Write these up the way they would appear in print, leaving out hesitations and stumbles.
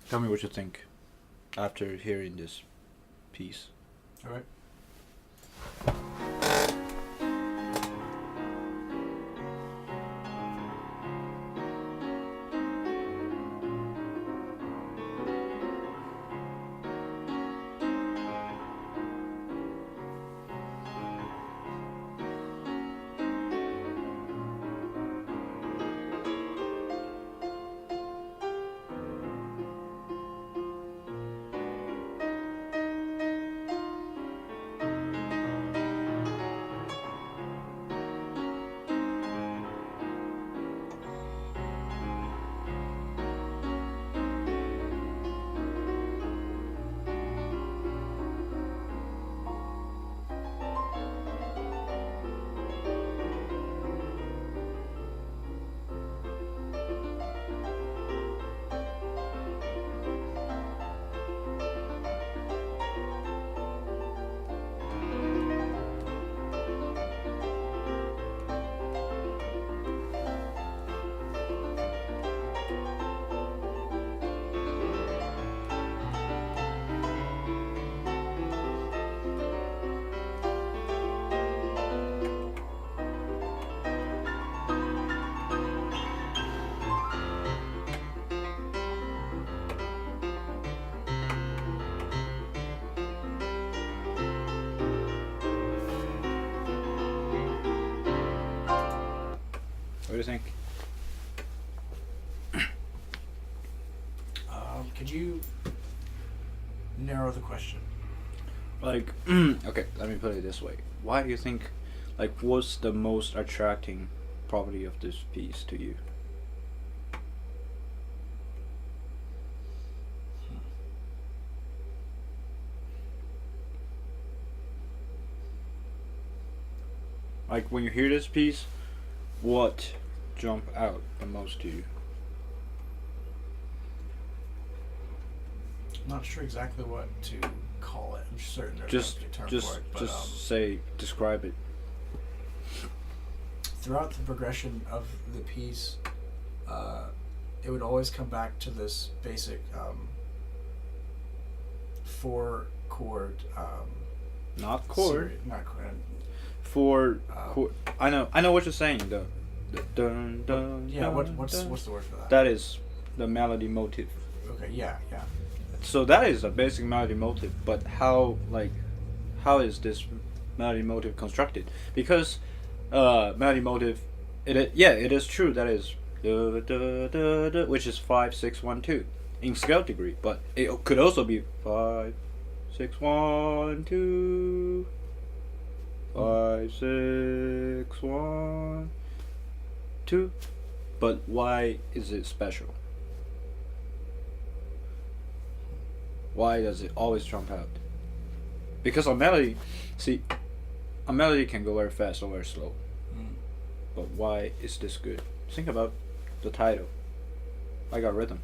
Tell me what you think after hearing this piece. All right. What do you think? Could you narrow the question? Like, okay, let me put it this way. Why do you think, like, what's the most attracting property of this piece to you? Like, when you hear this piece, what jump out the most to you? I'm not sure exactly what to call it. I'm certain there's Just, a term just, for it, but just say, describe it. throughout the progression of the piece, it would always come back to this basic four chord. Not chord. Not chord. For chord. I know what you're saying though. Dun, dun, Yeah. dun, What's dun. the word for that? That is the melody motive. Okay. Yeah. Yeah. So that is a basic melody motive, but how is this melody motive constructed? Because melody motive, it is true that is which is 5-6-1-2 in scale degree, but it could also be 5-6-1-2 5-6-1-2. But why is it special? Why does it always jump out? Because a melody can go very fast or very slow. But why is this good? Think about the title. I got rhythm.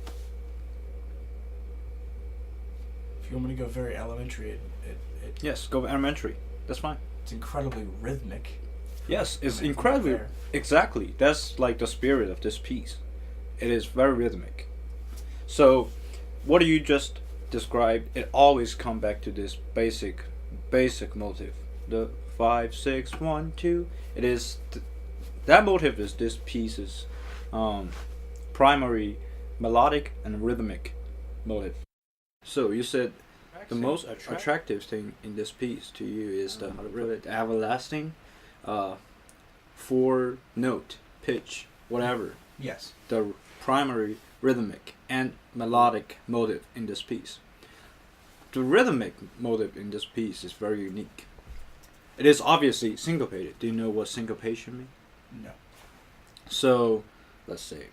If you want me to go very elementary, it Yes, go elementary. That's fine. it's incredibly rhythmic. Yes, it's I mean, incredibly fair. exactly. That's like the spirit of this piece. It is very rhythmic. So, what do you just describe? It always come back to this basic motive. The 5-6-1-2. It is that motive is this piece's primary melodic and rhythmic motive. So you said the most attractive thing in this piece to you is the really everlasting, four note pitch whatever, Yes. the primary rhythmic and melodic motive in this piece. The rhythmic motive in this piece is very unique. It is obviously syncopated. Do you know what syncopation means? No. So, let's say.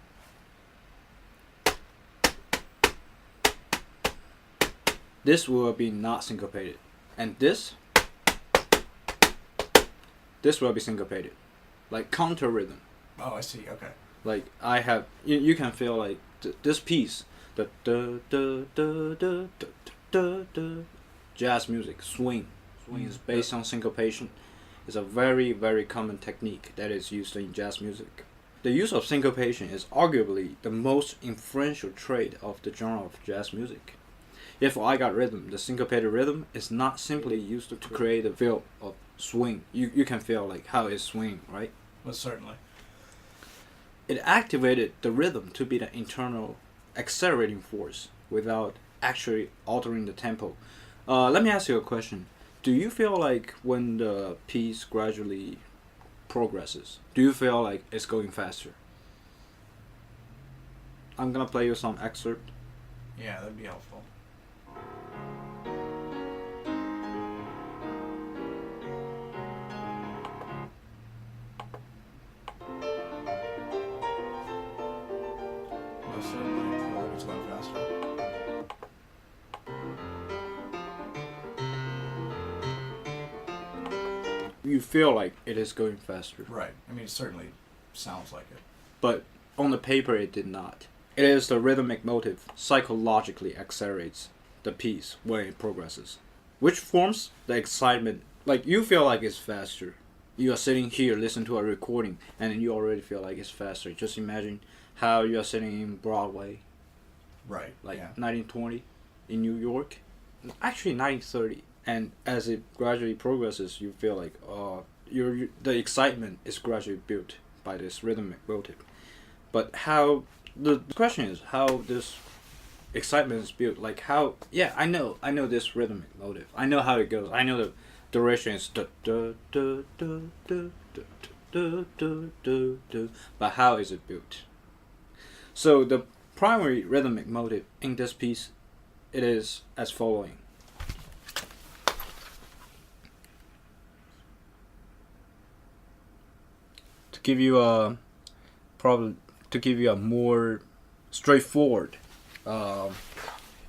This will be not syncopated. And this will be syncopated. Like counter rhythm. Oh, I see. Okay. Like I have, you can feel like this piece, the jazz music, swing is based on syncopation. It's a very, very common technique that is used in jazz music. the use of syncopation is arguably the most influential trait of the genre of jazz music. If I got rhythm, the syncopated rhythm is not simply used to create a feel of swing. You can feel like how it's swinging, right? Well, certainly. It activated the rhythm to be the internal accelerating force without actually altering the tempo. Let me ask you a question. Do you feel like when the piece gradually progresses, do you feel like it's going faster? I'm gonna play you some excerpt. Yeah, that'd be helpful. Most certainly, I feel like it's going faster. You feel like it is going faster. Right. I mean, it certainly sounds like it. But on the paper it did not. It is the rhythmic motive psychologically accelerates the piece when it progresses, which forms the excitement. Like you feel like it's faster. You are sitting here, listen to a recording, and you already feel like it's faster. Just imagine how you are sitting in Broadway, Right. like Yeah. 1920 in New York, actually 1930. And as it gradually progresses, you feel like the excitement is gradually built by this rhythmic motive. But how the question is how this excitement is built. Like how I know this rhythmic motive. I know how it goes. I know the duration is da da da da da da da da da da. But how is it built? So the primary rhythmic motive in this piece, it is as following. To give you a more straightforward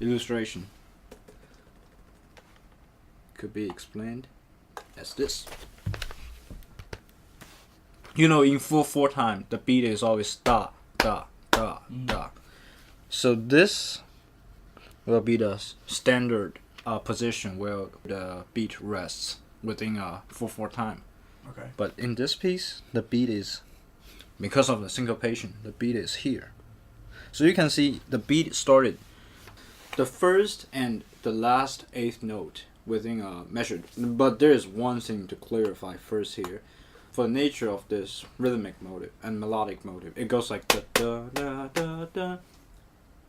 illustration, could be explained as this. You know, in 4/4 time, the beat is always da da da da. So this will be the standard position where the beat rests within 4/4 time. Okay. But in this piece, the beat is, because of the syncopation, the beat is here. So you can see the beat started. The first and the last eighth note within measured. But there is one thing to clarify first here. For the nature of this rhythmic motive and melodic motive, it goes like da da da da da,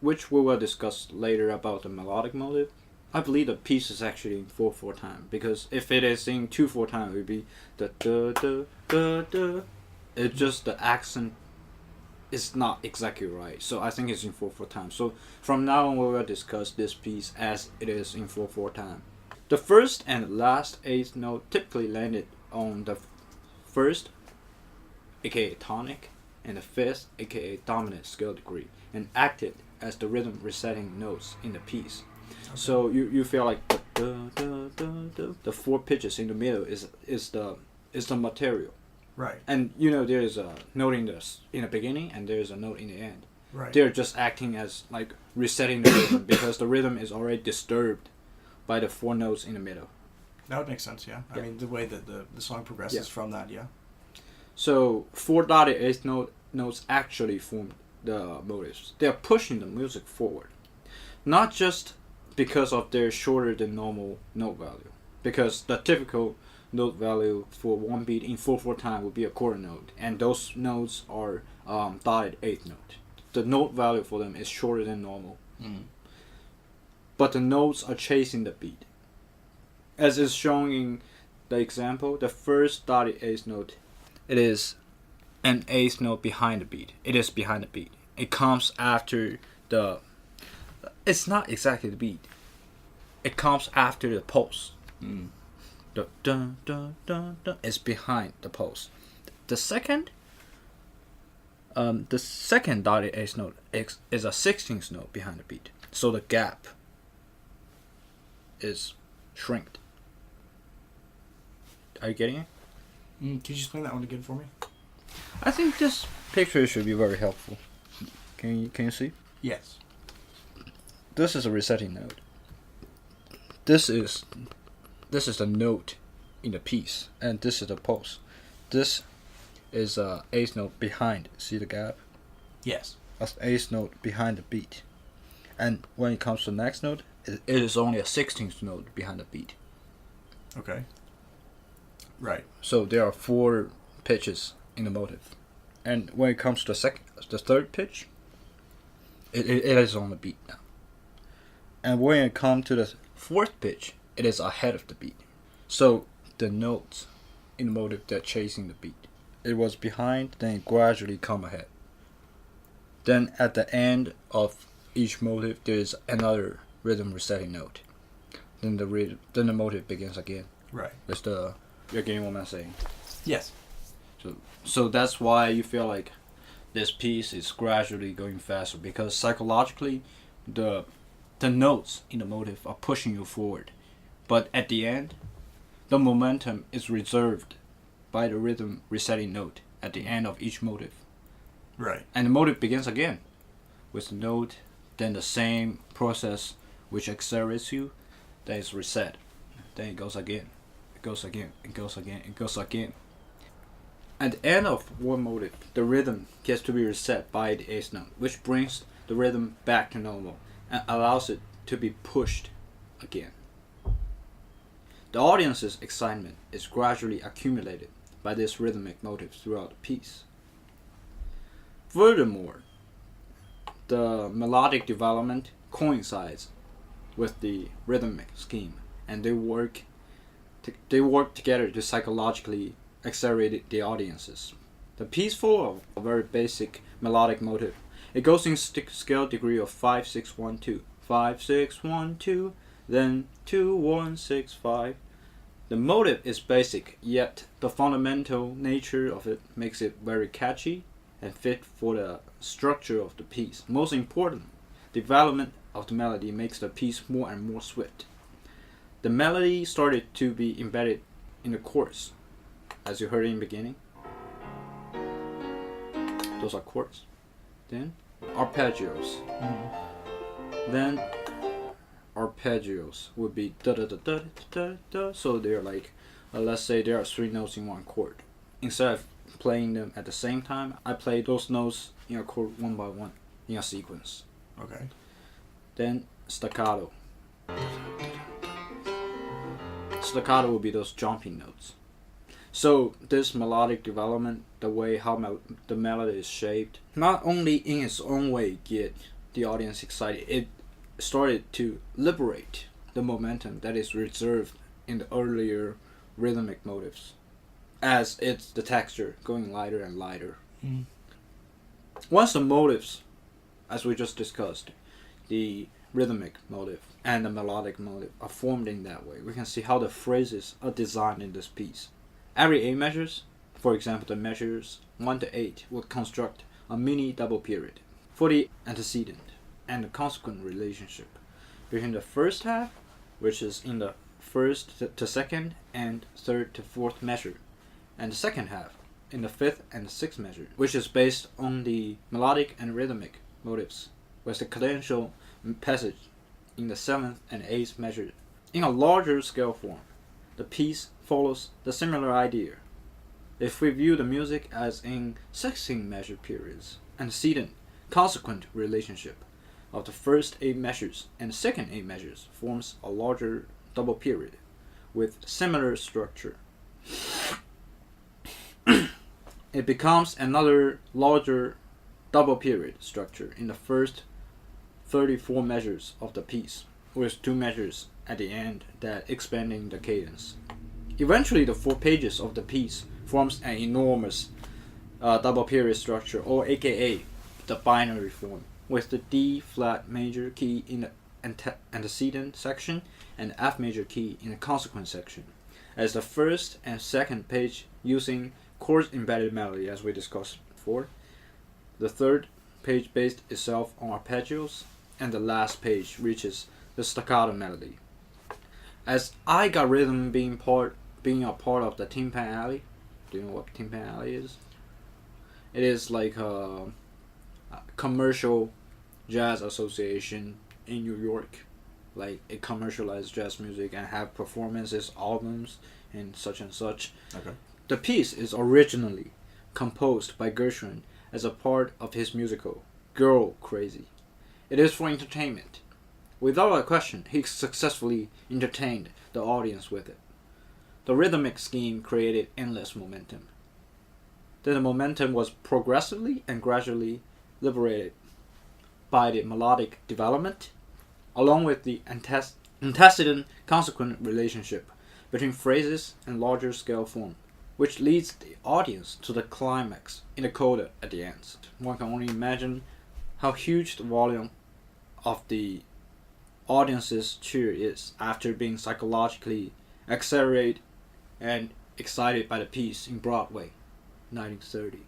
which we will discuss later about the melodic motive. I believe the piece is actually in 4/4 time, because if it is in 2/4 time, it would be da da da da da. It's just the accent is not exactly right, so I think it's in 4/4 time. So from now on, we will discuss this piece as it is in 4/4 time. The first and last eighth note typically landed on the first, aka tonic, and the fifth, aka dominant scale degree, and acted as the rhythm resetting notes in the piece. Okay. So you feel like the four pitches in the middle is the material. Right. And you know there is a note in the beginning and there is a note in the end. Right. They're just acting as like resetting the rhythm because the rhythm is already disturbed by the four notes in the middle. That would make sense, yeah. I mean, the way that the song progresses from that, yeah. So 4 dotted eighth notes actually form the motives. They are pushing the music forward, not just because of their shorter than normal note value. Because the typical note value for one beat in 4/4 time would be a quarter note, and those notes are dotted eighth note. The note value for them is shorter than normal. But the notes are chasing the beat. As is shown in the example, the first dotted eighth note, it is an eighth note behind the beat. It is behind the beat. It comes after the... It's not exactly the beat. It comes after the pulse. The dun dun dun dun is behind the pulse. The second dotted eighth note is a 16th note behind the beat. So the gap is shrinked. Are you getting it? Could you explain that one again for me? I think this picture should be very helpful. Can you see? Yes. This is a resetting note. This is the note in the piece, and this is the pulse. This is a eighth note behind. See the gap? Yes. That's eighth note behind the beat. And when it comes to the next note, it is only a 16th note behind the beat. Okay. Right. So there are 4 pitches in the motive. And when it comes to the third pitch, it is on the beat now. And when it comes to the fourth pitch, it is ahead of the beat. So the notes in the motive, they're chasing the beat. It was behind, then it gradually come ahead. Then at the end of each motive, there is another rhythm resetting note. Then the motive begins again. Right. You're getting what I'm saying? Yes. So that's why you feel like this piece is gradually going faster, because psychologically, the notes in the motive are pushing you forward, but at the end, the momentum is reserved by the rhythm resetting note at the end of each motive. Right. And the motive begins again with the note, then the same process which accelerates you, then it's reset, then it goes again, it goes again, it goes again, it goes again. At the end of one motive, the rhythm gets to be reset by the eighth note, which brings the rhythm back to normal and allows it to be pushed again. The audience's excitement is gradually accumulated by this rhythmic motive throughout the piece. Furthermore, the melodic development coincides with the rhythmic scheme, and they work together to psychologically accelerate the audiences. The piece follows a very basic melodic motive. It goes in scale degree of 5-6-1-2, 5-6-1-2, then 2-1-6-5. The motive is basic, yet the fundamental nature of it makes it very catchy and fit for the structure of the piece. Most important, development of the melody makes the piece more and more swift. The melody started to be embedded in the chorus, as you heard in the beginning. Those are chords. Then arpeggios. Then arpeggios would be da da da da da da. So they're like, let's say there are 3 notes in one chord. Instead of playing them at the same time, I play those notes in a chord one by one in a sequence. Okay. Then staccato. Staccato would be those jumping notes. So this melodic development, the way how the melody is shaped, not only in its own way get the audience excited, it started to liberate the momentum that is reserved in the earlier rhythmic motives, as it's the texture going lighter and lighter. Once the motives, as we just discussed, the rhythmic motive and the melodic motive are formed in that way, we can see how the phrases are designed in this piece. Every 8 measures, for example the measures 1 to 8, would construct a mini double period for the antecedent and the consequent relationship between the first half, which is in the first to second and third to fourth measure, and the second half in the fifth and sixth measure, which is based on the melodic and rhythmic motives, with the cadential passage in the 7th and 8th measure. In a larger scale form, the piece follows the similar idea. If we view the music as in 16 measure periods, antecedent consequent relationship of the first 8 measures and the second 8 measures forms a larger double period with similar structure. It becomes another larger double period structure in the first 34 measures of the piece, with 2 measures at the end that expanding the cadence. Eventually, the 4 pages of the piece forms an enormous double period structure, or aka the binary form, with the D flat major key in the antecedent section and F major key in the consequent section, as the first and second page using chord embedded melody, as we discussed before. The third page based itself on arpeggios, and the last page reaches the staccato melody. As I got rhythm being a part of the Timpan Alley. Do you know what Timpan Alley is? It is like a commercial jazz association in New York. Like, it commercializes jazz music and have performances, albums, and such and such. Okay. The piece is originally composed by Gershwin as a part of his musical, Girl Crazy. It is for entertainment. Without a question, he successfully entertained the audience with it. The rhythmic scheme created endless momentum. Then the momentum was progressively and gradually liberated by the melodic development, along with the antecedent consequent relationship between phrases and larger scale form, which leads the audience to the climax in the coda at the end. One can only imagine how huge the volume of the audience's cheer is after being psychologically accelerated and excited by the piece in Broadway, 1930.